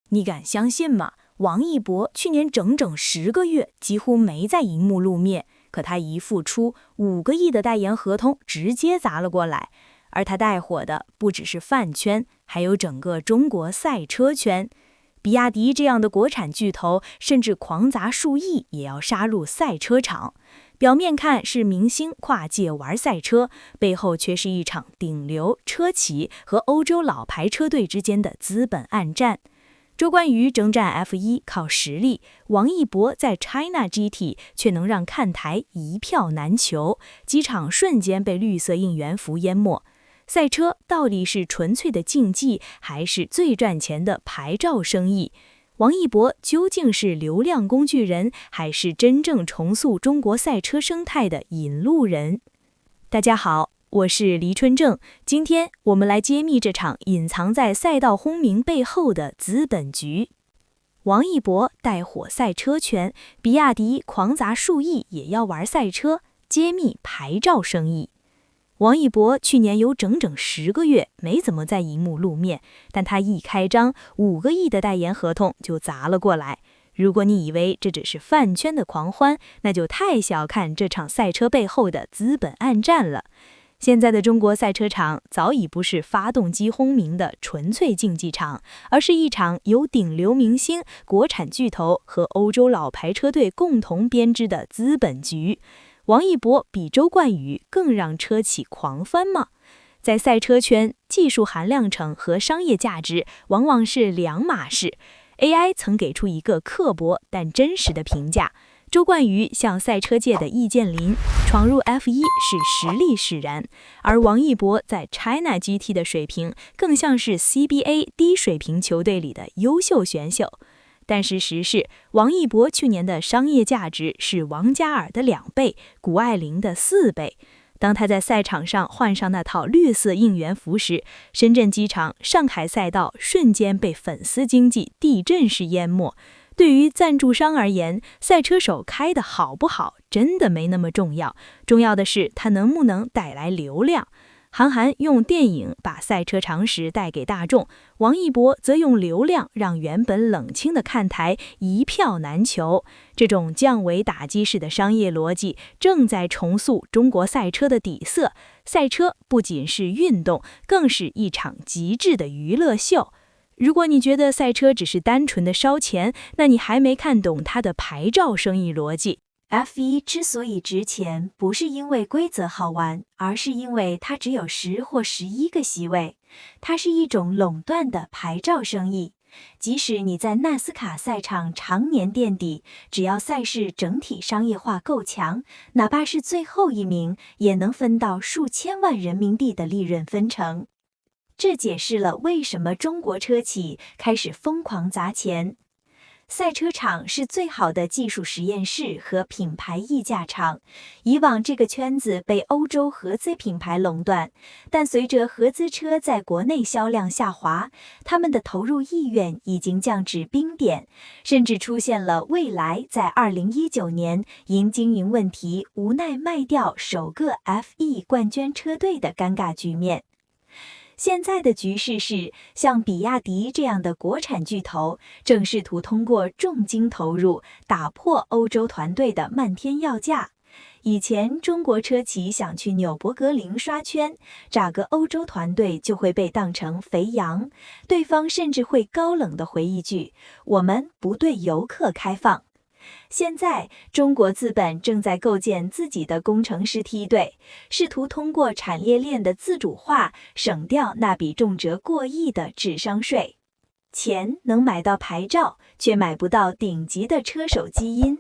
你敢相信吗？王一博去年整整10个月几乎没在荧幕露面，可他一复出，5个亿的代言合同直接砸了过来。而他带火的不只是饭圈，还有整个中国赛车圈。比亚迪这样的国产巨头，甚至狂砸数亿也要杀入赛车场。表面看是明星跨界玩赛车，背后却是一场顶流车企和欧洲老牌车队之间的资本暗战。周冠宇征战 F1 靠实力，王一博在 China GT 却能让看台一票难求，机场瞬间被绿色应援服淹没。赛车到底是纯粹的竞技，还是最赚钱的牌照生意？王一博究竟是流量工具人，还是真正重塑中国赛车生态的引路人？大家好，我是黎春正，今天我们来揭秘这场隐藏在赛道轰鸣背后的资本局。王一博带火赛车圈，比亚迪狂砸数亿也要玩赛车，揭秘牌照生意。王一博去年有整整10个月没怎么在荧幕露面，但他一开张5个亿的代言合同就砸了过来。如果你以为这只是饭圈的狂欢，那就太小看这场赛车背后的资本暗战了。现在的中国赛车场早已不是发动机轰鸣的纯粹竞技场，而是一场由顶流明星、国产巨头和欧洲老牌车队共同编织的资本局。王一博比周冠宇更让车企狂欢吗？在赛车圈，技术含量程和商业价值往往是两码事。AI 曾给出一个刻薄但真实的评价：周冠宇像赛车界的易建联，闯入 F1 是实力使然；而王一博在 China GT 的水平更像是 CBA 低水平球队里的优秀选手。但事实是，王一博去年的商业价值是王嘉尔的2倍，谷爱凌的4倍。当他在赛场上换上那套绿色应援服时，深圳机场、上海赛道瞬间被粉丝经济地震式淹没。对于赞助商而言，赛车手开得好不好真的没那么重要，重要的是他能不能带来流量。韩寒用电影把赛车常识带给大众，王一博则用流量让原本冷清的看台一票难求。这种降维打击式的商业逻辑正在重塑中国赛车的底色。赛车不仅是运动，更是一场极致的娱乐秀。如果你觉得赛车只是单纯的烧钱，那你还没看懂它的牌照生意逻辑。F1 之所以值钱，不是因为规则好玩，而是因为它只有10或11个席位。它是一种垄断的牌照生意。即使你在纳斯卡赛场常年垫底，只要赛事整体商业化够强，哪怕是最后一名，也能分到数千万人民币的利润分成。这解释了为什么中国车企开始疯狂砸钱。赛车场是最好的技术实验室和品牌溢价场。以往这个圈子被欧洲合资品牌垄断，但随着合资车在国内销量下滑，他们的投入意愿已经降至冰点，甚至出现了蔚来在2019年因经营问题无奈卖掉首个 F1 冠军车队的尴尬局面。现在的局势是，像比亚迪这样的国产巨头正试图通过重金投入打破欧洲团队的漫天要价。以前中国车企想去纽博格林刷圈，找个欧洲团队就会被当成肥羊，对方甚至会高冷地回一句：“我们不对游客开放。”现在，中国资本正在构建自己的工程师梯队，试图通过产业链的自主化，省掉那笔重折过亿的智商税。钱能买到牌照，却买不到顶级的车手基因。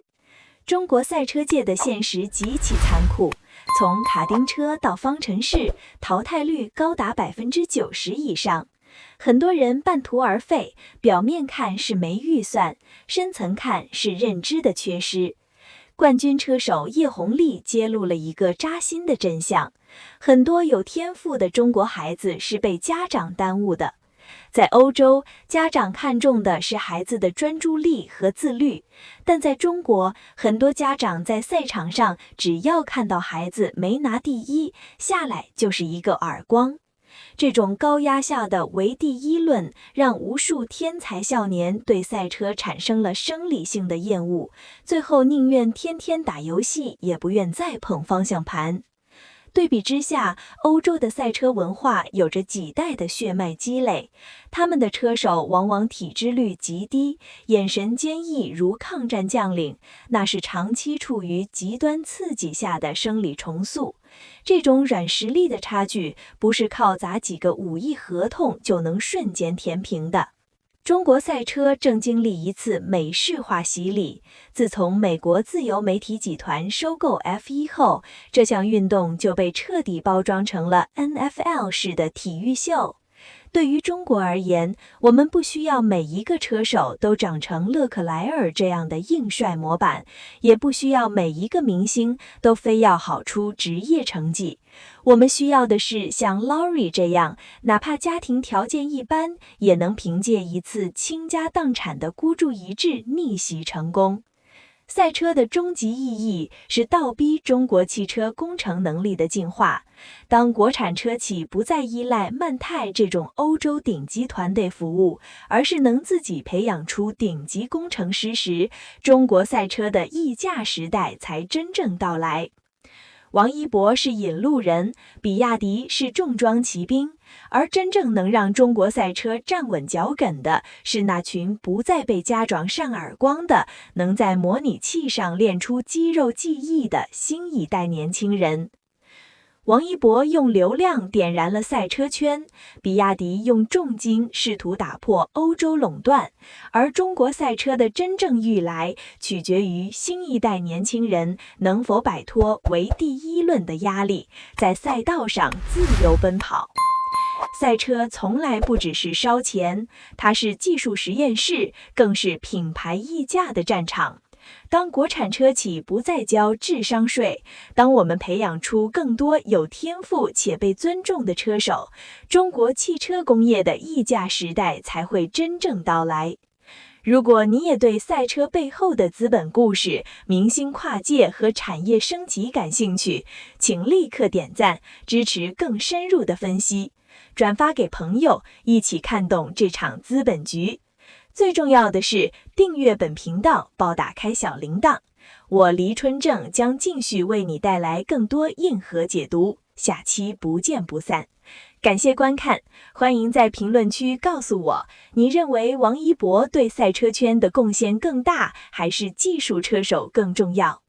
中国赛车界的现实极其残酷，从卡丁车到方程式，淘汰率高达90%以上。很多人半途而废，表面看是没预算，深层看是认知的缺失。冠军车手叶红丽揭露了一个扎心的真相：很多有天赋的中国孩子是被家长耽误的。在欧洲，家长看重的是孩子的专注力和自律，但在中国，很多家长在赛场上只要看到孩子没拿第一，下来就是一个耳光。这种高压下的唯第一论，让无数天才少年对赛车产生了生理性的厌恶，最后宁愿天天打游戏，也不愿再碰方向盘。对比之下，欧洲的赛车文化有着几代的血脉积累，他们的车手往往体脂率极低，眼神坚毅如抗战将领，那是长期处于极端刺激下的生理重塑。这种软实力的差距，不是靠砸几个5亿合同就能瞬间填平的。中国赛车正经历一次美式化洗礼。自从美国自由媒体集团收购 F1 后，这项运动就被彻底包装成了 NFL 式的体育秀。对于中国而言，我们不需要每一个车手都长成勒克莱尔这样的硬帅模板，也不需要每一个明星都非要好出职业成绩。我们需要的是像 Laurie 这样，哪怕家庭条件一般，也能凭借一次倾家荡产的孤注一掷逆袭成功。赛车的终极意义是倒逼中国汽车工程能力的进化。当国产车企不再依赖曼泰这种欧洲顶级团队服务，而是能自己培养出顶级工程师时，中国赛车的溢价时代才真正到来。王一博是引路人，比亚迪是重装骑兵，而真正能让中国赛车站稳脚跟的，是那群不再被家长扇耳光的，能在模拟器上练出肌肉记忆的新一代年轻人。王一博用流量点燃了赛车圈，比亚迪用重金试图打破欧洲垄断，而中国赛车的真正欲来，取决于新一代年轻人能否摆脱唯第一论的压力，在赛道上自由奔跑。赛车从来不只是烧钱，它是技术实验室，更是品牌溢价的战场。当国产车企不再交智商税，当我们培养出更多有天赋且被尊重的车手，中国汽车工业的溢价时代才会真正到来。如果你也对赛车背后的资本故事、明星跨界和产业升级感兴趣，请立刻点赞，支持更深入的分析，转发给朋友，一起看懂这场资本局。最重要的是，订阅本频道，报打开小铃铛。我黎春正将继续为你带来更多硬核解读，下期不见不散。感谢观看，欢迎在评论区告诉我，你认为王一博对赛车圈的贡献更大，还是技术车手更重要？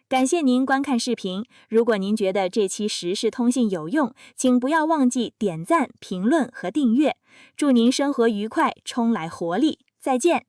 感谢您观看视频。如果您觉得这期时事通信有用，请不要忘记点赞、评论和订阅。祝您生活愉快，充来活力。再见。